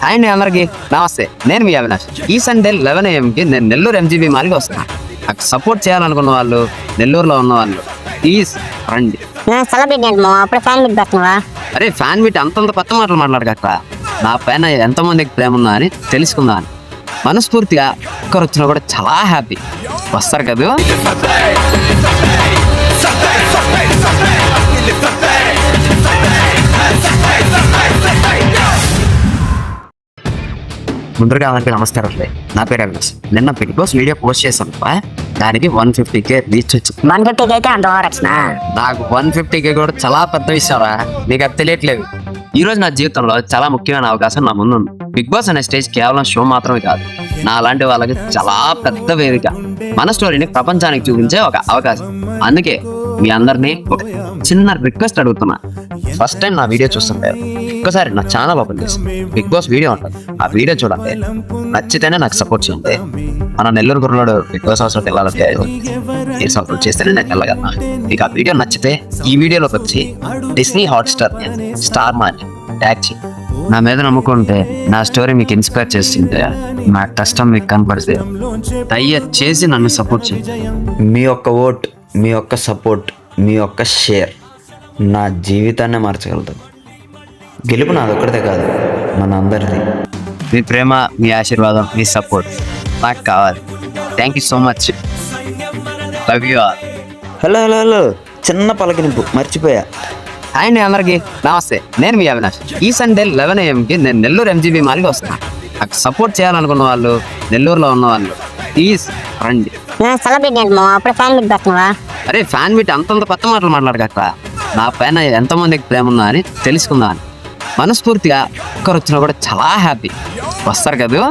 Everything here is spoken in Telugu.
హాయ్ అండి అందరికి నమస్తే. నేను మీ అవినాష్. ఈ సండే 11 AM నేను నెల్లూరు MGB మాల్కి వస్తున్నాను. నాకు సపోర్ట్ చేయాలనుకున్న వాళ్ళు, నెల్లూరులో ఉన్న వాళ్ళు ప్లీజ్ రండి. అరే ఫ్యాన్ మీట్ అంతంత కొత్త మాటలు మాట్లాడక నా పైన ఎంతమందికి ప్రేమ ఉందా అని తెలుసుకుందాం. మనస్ఫూర్తిగా ఒక్కరు వచ్చినా కూడా చాలా హ్యాపీ. వస్తారు కదా. ముందుగా అందరికీ నమస్కారం. నా పేరు అవినాష్. నిన్న బిగ్ బాస్ వీడియో పోస్ట్ చేశాను. దానికి 150K రీచ్ వచ్చింది. 150K అయితే అంత ఓవరాక్షన్. నాకు 150K కూడా చాలా పెద్ద విషయరా, నీకు అది తెలియట్లేదు. ఈ రోజు నా జీవితంలో చాలా ముఖ్యమైన అవకాశం నా ముందు ఉంది. బిగ్ బాస్ అనే స్టేజ్ కేవలం షో మాత్రమే కాదు, నా అలాంటి వాళ్ళకి చాలా పెద్ద వేదిక. మన స్టోరీని ప్రపంచానికి చూపించే ఒక అవకాశం. అందుకే మీ అందరినీ ఒక చిన్న రిక్వెస్ట్ అడుగుతున్నా. ఫస్ట్ టైం నా వీడియో చూస్తుంటారు, ఒక్కసారి నా ఛానల్ ఓపెన్ చేసి బిగ్ బాస్ వీడియో ఉంటుంది, ఆ వీడియో చూడండి. నచ్చితేనే నాకు సపోర్ట్ చేయండి. మన నెల్లూరు గుర్రలోడు బిగ్ బాస్ హౌస్లోకి వెళ్ళాలంటే మీరు సపోర్ట్ చేస్తేనే నేను వెళ్ళగలను. మీకు ఆ వీడియో నచ్చితే ఈ వీడియోలోకి వచ్చి డిస్నీ హాట్స్టార్ స్టార్ మాని ట్యాగ్ చేయండి. నా మీద నమ్ముకుంటే, నా స్టోరీ మీకు ఇన్స్పైర్ చేస్తుంటే, నా కష్టం మీకు కనపడితే దయచేసి నన్ను సపోర్ట్ చేయండి. మీ యొక్క ఓట్, మీ యొక్క సపోర్ట్, మీ యొక్క షేర్ నా జీవితాన్ని మార్చగలుగుతుంది. గెలుపు నాదొక్కడిదే కాదు, మన అందరిది. మీ ప్రేమ, మీ ఆశీర్వాదం, మీ సపోర్ట్ నాకు కావాలి. Thank you so much. Love you all. Hello hello hello, చిన్న పలకరింపు మర్చిపోయా. హాయ్ అండి అందరికి నమస్తే. నేను మీ అవినాష్. ఈ సండే 11 AM నేను నెల్లూరు MGB మాల్కి వస్తున్నాను. నాకు సపోర్ట్ చేయాలనుకున్న వాళ్ళు, నెల్లూరులో ఉన్న వాళ్ళు ప్లీజ్ రండి. అరే ఫ్యాన్ మీట్ అంతంత కొత్త మాటలు మాట్లాడక నా పైన ఎంతమందికి ప్రేమ ఉందా అని తెలుసుకుందాం. మనస్ఫూర్తిగా ఒక్కరు వచ్చినా కూడా చాలా హ్యాపీ. వస్తారు కదా.